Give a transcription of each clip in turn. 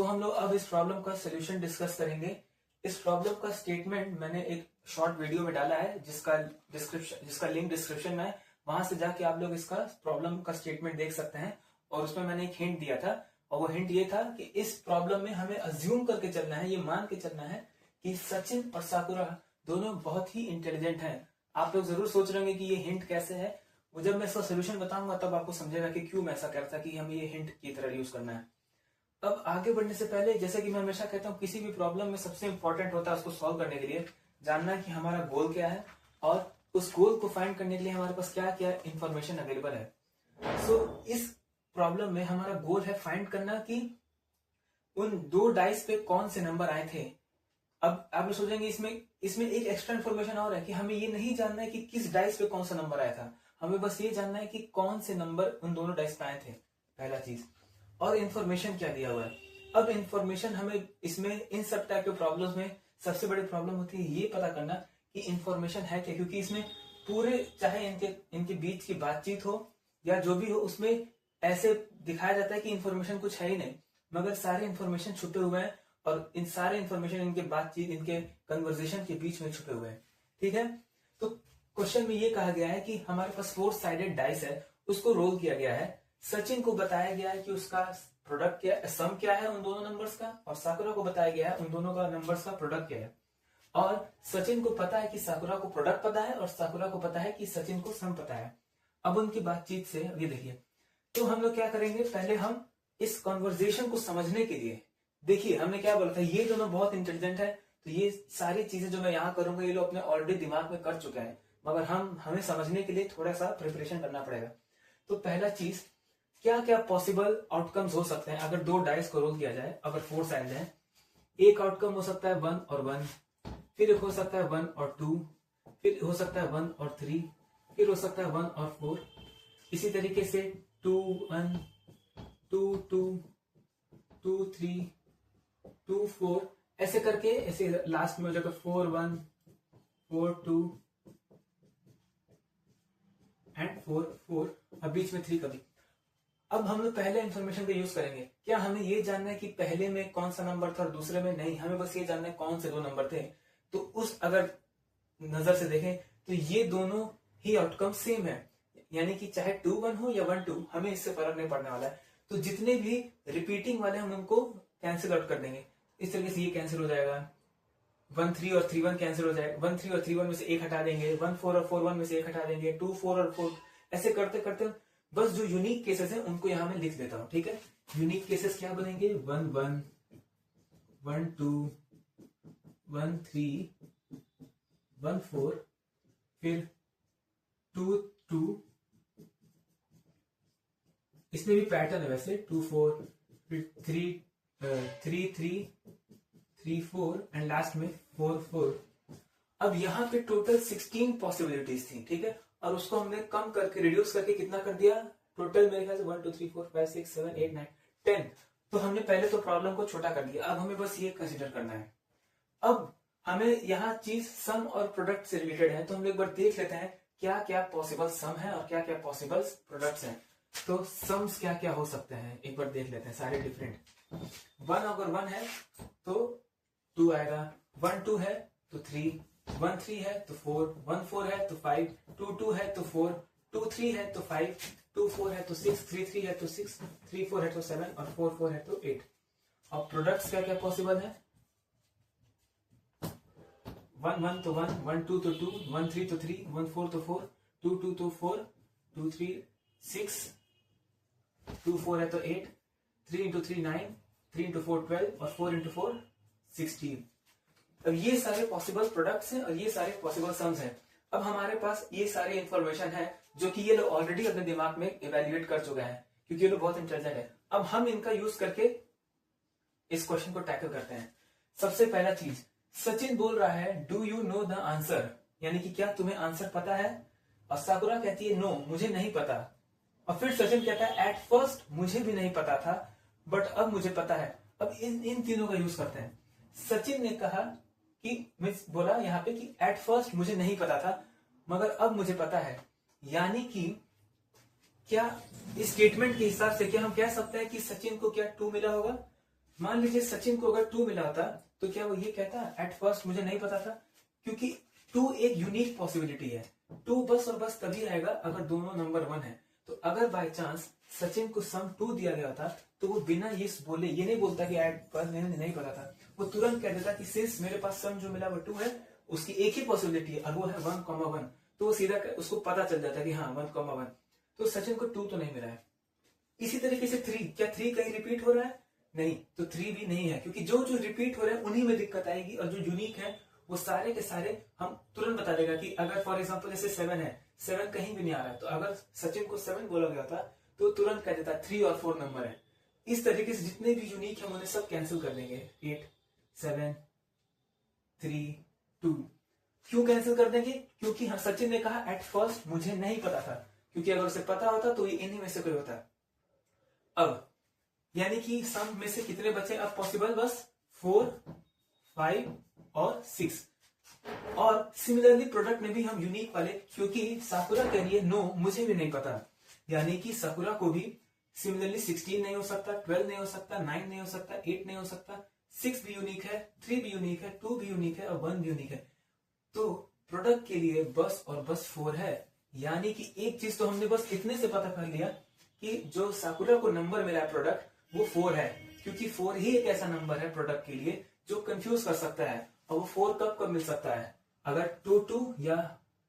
हम लोग अब इस प्रॉब्लम का सोल्यूशन डिस्कस करेंगे। इस प्रॉब्लम का स्टेटमेंट मैंने एक शॉर्ट वीडियो में डाला है जिसका लिंक डिस्क्रिप्शन में है। वहां से जाके आप लोग इसका प्रॉब्लम का स्टेटमेंट देख सकते हैं। और उसमें मैंने एक हिंट दिया था, और वो हिंट ये था कि इस प्रॉब्लम में हमें अज्यूम करके चलना है, ये मान के चलना है कि सचिन और साकुरा दोनों बहुत ही इंटेलिजेंट हैं। आप लोग जरूर सोच रहे होंगे कि ये हिंट कैसे है। वो जब मैं इसका सोल्यूशन बताऊंगा तब आपको समझेगा कि क्यों मैं ऐसा करता कि हमें ये हिंट की तरह यूज करना है। अब आगे बढ़ने से पहले, जैसे कि मैं हमेशा कहता हूँ, किसी भी प्रॉब्लम में सबसे इंपॉर्टेंट होता है उसको सॉल्व करने के लिए जानना कि हमारा गोल क्या है, और उस गोल को फाइंड करने के लिए हमारे पास क्या क्या इंफॉर्मेशन अवेलेबल है। इस प्रॉब्लम में हमारा गोल है फाइंड करना कि उन दो डाइस पे कौन से नंबर आए थे। अब आप लोग सोचेंगे इसमें एक एक्स्ट्रा इन्फॉर्मेशन और है कि हमें ये नहीं जानना है कि किस डाइस पे कौन सा नंबर आया था, हमें बस ये जानना है कि कौन से नंबर उन दोनों डाइस पे आए थे, पहला चीज। और इन्फॉर्मेशन क्या दिया हुआ है। अब इन्फॉर्मेशन हमें इसमें इन सब टाइप के प्रॉब्लम्स में सबसे बड़ी प्रॉब्लम होती है ये पता करना कि इन्फॉर्मेशन है क्या, क्योंकि इसमें पूरे चाहे इनके बीच की बातचीत हो या जो भी हो, उसमें ऐसे दिखाया जाता है कि इन्फॉर्मेशन कुछ है ही नहीं, मगर सारे इन्फॉर्मेशन छुपे हुए हैं, और इन सारे इन्फॉर्मेशन इनके बातचीत, इनके कन्वर्सेशन के बीच में छुपे हुए हैं। ठीक है, तो क्वेश्चन में ये कहा गया है कि हमारे पास 4 साइडेड डाइस है, उसको रोल किया गया है। सचिन को बताया गया है कि उसका प्रोडक्ट क्या, सम क्या है उन दोनों नंबर्स का, और साकुरा को बताया गया है उन दोनों का नंबर्स का प्रोडक्ट क्या है। और सचिन को पता है कि साकुरा को प्रोडक्ट पता है, और साकुरा को पता है कि सचिन को सम पता है। अब उनकी बातचीत से ये देखिए, तो हम लोग क्या करेंगे, पहले हम इस कॉन्वर्जेशन को समझने के लिए, देखिए हमने क्या बोला था, ये दोनों बहुत इंटेलिजेंट है, तो ये सारी चीजें जो मैं यहाँ करूंगा ये लोग अपने ऑलरेडी दिमाग में कर चुके हैं, मगर हमें समझने के लिए थोड़ा सा प्रिपरेशन करना पड़ेगा। तो पहला चीज, क्या क्या पॉसिबल आउटकम्स हो सकते हैं अगर दो डाइस को रोल किया जाए, अगर 4 साइड है। एक आउटकम हो सकता है 1 और 1, फिर एक हो सकता है 1 और 2, फिर हो सकता है 1 और 3, फिर हो सकता है 1 और 4। इसी तरीके से 2 1 2 2 2 3 2 4, ऐसे करके, ऐसे लास्ट में हो जाएगा 4 1 4 2 एंड 4 4, अब बीच में 3 कभी। अब हम लोग पहले इंफॉर्मेशन का यूज करेंगे। क्या हमें ये जानना है कि पहले में कौन सा नंबर था और दूसरे में नहीं, हमें बस ये जानना है कौन से दो नंबर थे। तो उस अगर नजर से देखें तो ये दोनों ही आउटकम सेम है, यानी कि चाहे 2 1 हो या 1 2, हमें इससे फर्क नहीं पड़ने वाला है। तो जितने भी रिपीटिंग वाले हम उनको कैंसिल आउट कर देंगे। इस तरीके से ये कैंसिल हो जाएगा, 1 3 और 3 1 कैंसिल हो जाएगा, 1 3 और 3 1 में से एक हटा देंगे, 1 4 और 4 1 में से एक हटा देंगे, 2 4 और 4, ऐसे करते करते बस जो यूनिक केसेस हैं उनको यहां मैं लिख देता हूं। ठीक है, यूनिक केसेस क्या बनेंगे, 1 1 1 2 1 3 1 4, फिर 2 2, इसमें भी पैटर्न है वैसे, 2 4, फिर 3 3 3 4 एंड लास्ट में 4 4। अब यहाँ पे टोटल 16 पॉसिबिलिटीज थी। ठीक है, और उसको हमने कम करके, रिड्यूस करके कितना कर दिया, टोटल मेरे ख्याल से 1 2 3 4 5 6 7 8 9 10। तो हमने पहले तो प्रॉब्लम को छोटा कर दिया, अब हमें बस ये कंसीडर करना है। अब हमें यहाँ चीज सम और प्रोडक्ट से रिलेटेड है, तो हम एक बार देख लेते हैं क्या क्या पॉसिबल सम है और क्या क्या पॉसिबल प्रोडक्ट्स हैं। तो सम्स क्या क्या हो सकते हैं एक बार देख लेते हैं, सारे डिफरेंट। 1 अगर 1 है तो 2 आएगा, 1 2 है तो 3, 1 3 है तो 4, 1 4 है तो 5, 2 2 है तो 4, 2 3 है तो 5, 2 4 है तो 6, 3 3 है तो 6, 3 4 है तो 7 और 4 4 है तो 8। और प्रोडक्ट्स क्या क्या पॉसिबल है, 1 1 तो 1, 1 2 तो 2, 1 3 तो 3, 1 4 तो 4, 2 2 तो 4, 2 3 6, 2 4 है तो 8, 3 इंटू 3 9, 3 इंटू 4 12 और 4 इंटू 4 16। अब ये सारे पॉसिबल प्रोडक्ट्स हैं और ये सारे पॉसिबल सम्स हैं। अब हमारे पास ये सारे इंफॉर्मेशन है जो कि ये लोग ऑलरेडी अपने दिमाग में इवेल्युएट कर चुके हैं, क्योंकि ये लोग बहुत इंटेलिजेंट है। अब हम इनका यूज करके इस क्वेश्चन को टैकल करते हैं। सबसे पहला चीज, सचिन बोल रहा है do you know the answer, यानी कि क्या तुम्हें आंसर पता है, और साकुरा कहती है नो मुझे नहीं पता। और फिर सचिन कहता है एट फर्स्ट मुझे भी नहीं पता था बट अब मुझे पता है। अब इन तीनों का यूज करते हैं। सचिन ने कहा कि मीन्स बोला यहाँ पे कि एट फर्स्ट मुझे नहीं पता था मगर अब मुझे पता है, यानी कि क्या इस स्टेटमेंट के हिसाब से क्या हम कह सकते हैं कि सचिन को क्या 2 मिला होगा। मान लीजिए सचिन को अगर 2 मिला होता तो क्या वो ये कहता एट फर्स्ट मुझे नहीं पता था, क्योंकि 2 एक यूनिक पॉसिबिलिटी है। 2 बस और बस तभी आएगा अगर दोनों नंबर 1 है। तो अगर बाय चांस सचिन को सम 2 दिया गया होता तो वो बिना ये बोले, ये नहीं बोलता कि एट फर्स्ट नहीं पता था, वो तुरंत कह देता कि सिंस मेरे पास सम जो मिला वो 2 है, उसकी एक ही पॉसिबिलिटी है और वो है 1,1। तो वो सीधा उसको पता चल जाता है कि हाँ 1,1। तो सचिन को 2 तो नहीं मिला है। इसी तरीके से 3, क्या 3 कहीं रिपीट हो रहा है? नहीं, तो 3 भी नहीं है, क्योंकि जो जो रिपीट हो रहे हैं उन्हीं में दिक्कत आएगी, और जो यूनिक है वो सारे के सारे हम तुरंत बता देगा। कि अगर फॉर एग्जांपल जैसे 7 है, 7 कहीं भी नहीं आ रहा है, तो अगर सचिन को 7 बोला गया था तो तुरंत कह देता 3 और 4 नंबर है। इस तरीके से जितने भी यूनिक है उन्हें सब कैंसिल कर देंगे। 8, 7, 3, 2। क्यों कैंसिल कर देंगे? क्योंकि हाँ सचिन ने कहा एट फर्स्ट मुझे नहीं पता था, क्योंकि अगर उसे पता होता तो ये इन्हीं में से कोई होता। अब यानी कि सम में से कितने बचे अब पॉसिबल? बस 4, 5 और 6। और सिमिलरली प्रोडक्ट में भी हम यूनिक वाले, क्योंकि साकुरा कह रही है नो मुझे भी नहीं पता, यानी कि साकुरा को भी सिमिलरली 16 नहीं हो सकता, 12 नहीं हो सकता, 9 नहीं हो सकता, 8 नहीं हो सकता, 6 भी यूनिक है, 3 भी यूनिक है, 2 भी यूनिक है और 1 भी यूनिक है। तो प्रोडक्ट के लिए बस और बस 4 है। यानी कि एक चीज तो हमने बस इतने से पता कर लिया कि जो साकुरा को नंबर मिला है प्रोडक्ट वो 4 है, क्योंकि 4 ही एक ऐसा नंबर है प्रोडक्ट के लिए जो कंफ्यूज कर सकता है। और वो 4 कब कब मिल सकता है? अगर 2-2 या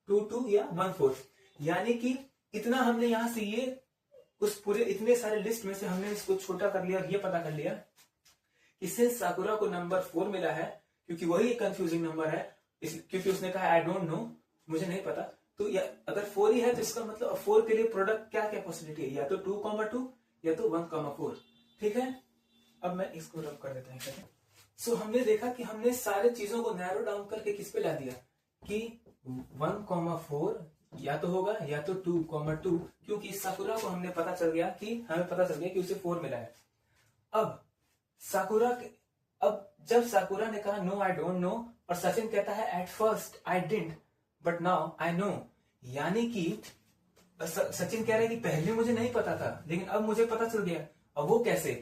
2-2 या 1-4। यानी कि इतना हमने यहां से ये उस पूरे इतने सारे लिस्ट में से हमने इसको छोटा कर लिया और ये पता कर लिया कि सिंस साकुरा को नंबर 4 मिला है, क्योंकि वही एक कंफ्यूजिंग नंबर है, क्योंकि उसने कहा आई डोंट नो, मुझे नहीं पता, तो अगर 4 ही है तो इसका मतलब 4 के लिए प्रोडक्ट क्या क्या पॉसिबिलिटी है? या तो 2,2 या तो 1,4। ठीक है, अब मैं इसको रब कर देता हूं। सो हमने देखा कि हमने सारे चीजों को नैरो डाउन करके किस पे ला दिया कि 1,4 या तो होगा या तो 2,2, क्योंकि साकुरा को हमने पता चल गया कि हमें पता चल गया कि उसे 4 मिला है। अब जब साकुरा ने कहा नो आई डोंट नो और सचिन कहता है at first I didn't but now I know, यानी कि सचिन कह रहा है कि पहले मुझे नहीं पता था लेकिन अब मुझे पता चल गया। और वो कैसे?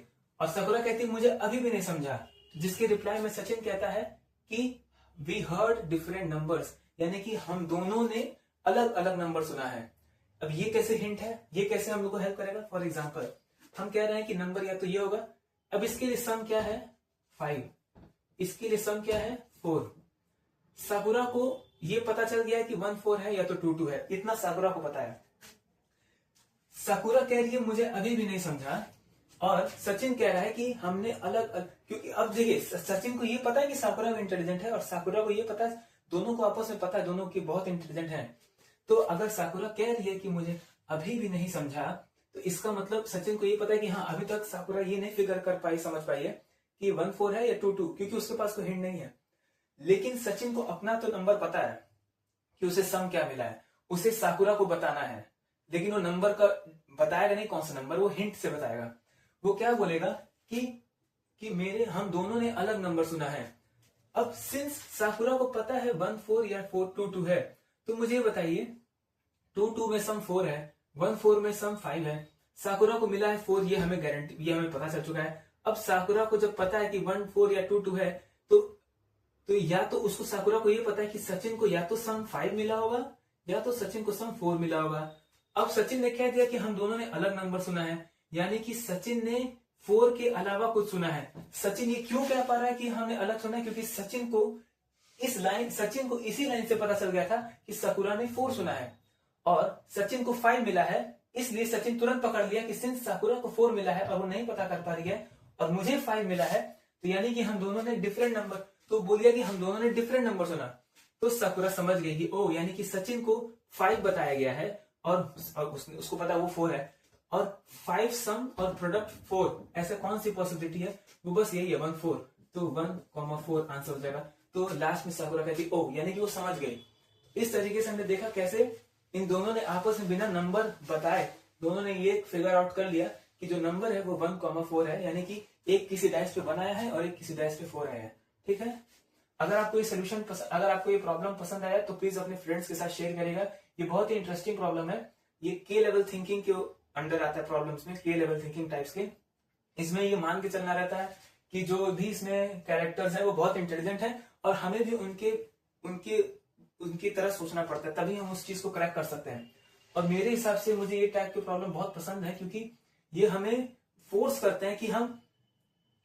और साकुरा कहती मुझे अभी भी नहीं समझा, जिसके रिप्लाई में सचिन कहता है कि वी हर्ड डिफरेंट नंबर्स, यानी कि हम दोनों ने अलग अलग नंबर सुना है। अब ये कैसे हिंट है? ये कैसे हम लोग को हेल्प करेगा? फॉर एग्जाम्पल हम कह रहे हैं कि नंबर या तो ये होगा, अब इसके लिए सम क्या है? 5, इसके लिए सम क्या है? 4। साकुरा को ये पता चल गया है कि 1,4 है या तो 2,2 है, इतना साकुरा को पता है। साकुरा कह रही है मुझे अभी भी नहीं समझा, और सचिन कह रहा है कि हमने अलग क्योंकि अब देखिए सचिन को ये पता है कि साकुरा भी इंटेलिजेंट है और साकुरा को ये पता है, दोनों को आपस में पता है दोनों की बहुत इंटेलिजेंट है। तो अगर साकुरा कह रही है कि मुझे अभी भी नहीं समझा, तो इसका मतलब सचिन को ये पता है कि हाँ अभी तक साकुरा ये नहीं फिगर कर पाई, समझ पाई है कि 1,4 है या 2,2, क्योंकि उसके पास कोई हिंट नहीं है। लेकिन सचिन को अपना तो नंबर पता है कि उसे सम क्या मिला है, उसे साकुरा को बताना है, लेकिन वो नंबर का बताएगा नहीं कौन सा नंबर, वो हिंट से बताएगा। वो क्या बोलेगा कि हम दोनों ने अलग नंबर सुना है। अब सिंस साकुरा को पता है 1,4 या 4,2,2 है, तो मुझे बताइए 2,2 में सम 4 है, 1,4 में सम 5 है, साकुरा को मिला है 4, ये हमें गारंटी, ये हमें पता चल चुका है। अब साकुरा को जब पता है कि 1,4 या 2,2 है, तो या तो उसको साकुरा को ये पता है कि सचिन को या तो सम 5 मिला होगा या तो सचिन को सम 4 मिला होगा। अब सचिन ने कह दिया कि हम दोनों ने अलग नंबर सुना है, यानी कि सचिन ने 4 के अलावा कुछ सुना है। सचिन ये क्यों कह पा रहा है कि हमने अलग सुना है? क्योंकि सचिन को इसी लाइन से पता चल गया था कि साकुरा ने 4 सुना है और सचिन को 5 मिला है, इसलिए सचिन तुरंत पकड़ लिया कि सिंस साकुरा को 4 मिला है और वो नहीं पता कर पा रही है और मुझे 5 मिला है, तो यानी कि हम दोनों ने डिफरेंट नंबर, तो बोलिए कि हम दोनों ने डिफरेंट नंबर सुना। तो साकुरा समझ गई कि ओ यानी कि सचिन को 5 बताया गया है और उसको पता वो 4 है, और 5 सम और प्रोडक्ट 4, ऐसे कौन सी पॉसिबिलिटी है? वो बस यही है 1,4, तो 1,4 आंसर हो जाएगा। तो लास्ट में साकुरा कहती ओ, यानी कि वो समझ गई। इस तरीके से हमने देखा कैसे इन दोनों ने आपस में बिना नंबर बताए दोनों ने ये फिगर आउट कर लिया कि जो नंबर है वो 1,4 है, यानी कि एक किसी डैश पे बनाया है और एक किसी डैश पे 4 आया है। ठीक है, अगर आपको ये सोल्यूशन अगर आपको ये प्रॉब्लम पसंद आया तो प्लीज अपने फ्रेंड्स के साथ शेयर करेगा। ये बहुत ही इंटरेस्टिंग प्रॉब्लम है, ये के लेवल थिंकिंग के अंडर आता है प्रॉब्लम्स में, के लेवल थिंकिंग टाइप्स के। इसमें ये मान के चलना रहता है कि जो भी इसमें कैरेक्टर्स हैं वो बहुत इंटेलिजेंट हैं और हमें भी उनके उनके उनकी तरह सोचना पड़ता है, तभी हम उस चीज को क्रैक कर सकते हैं। और मेरे हिसाब से मुझे ये टाइप के प्रॉब्लम बहुत पसंद है, क्योंकि ये हमें फोर्स करते हैं कि हम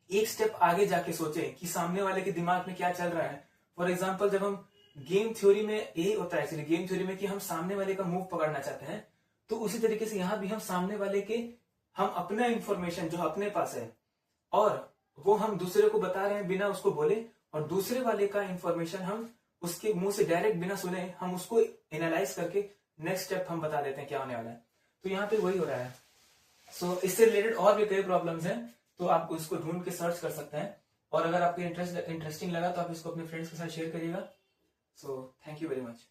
एक स्टेप आगे जाके सोचें कि सामने वाले के दिमाग में क्या चल रहा है। फॉर एग्जाम्पल, जब हम गेम थ्योरी में यही होता है एक्चुअली, गेम थ्योरी में कि हम सामने वाले का मूव पकड़ना चाहते हैं, तो उसी तरीके से यहां भी हम सामने वाले के हम अपना इंफॉर्मेशन जो अपने पास है और वो हम दूसरे को बता रहे हैं बिना उसको बोले, और दूसरे वाले का इंफॉर्मेशन हम उसके मुंह से डायरेक्ट बिना सुने हम उसको एनालाइज करके नेक्स्ट स्टेप हम बता देते हैं क्या होने वाला है। तो यहाँ पे वही हो रहा है। सो इससे रिलेटेड और भी कई प्रॉब्लम्स हैं, तो आप उसको ढूंढ के सर्च कर सकते हैं। और अगर आपको इंटरेस्टिंग लगा तो आप इसको अपने फ्रेंड्स के साथ शेयर करिएगा। So thank you very much.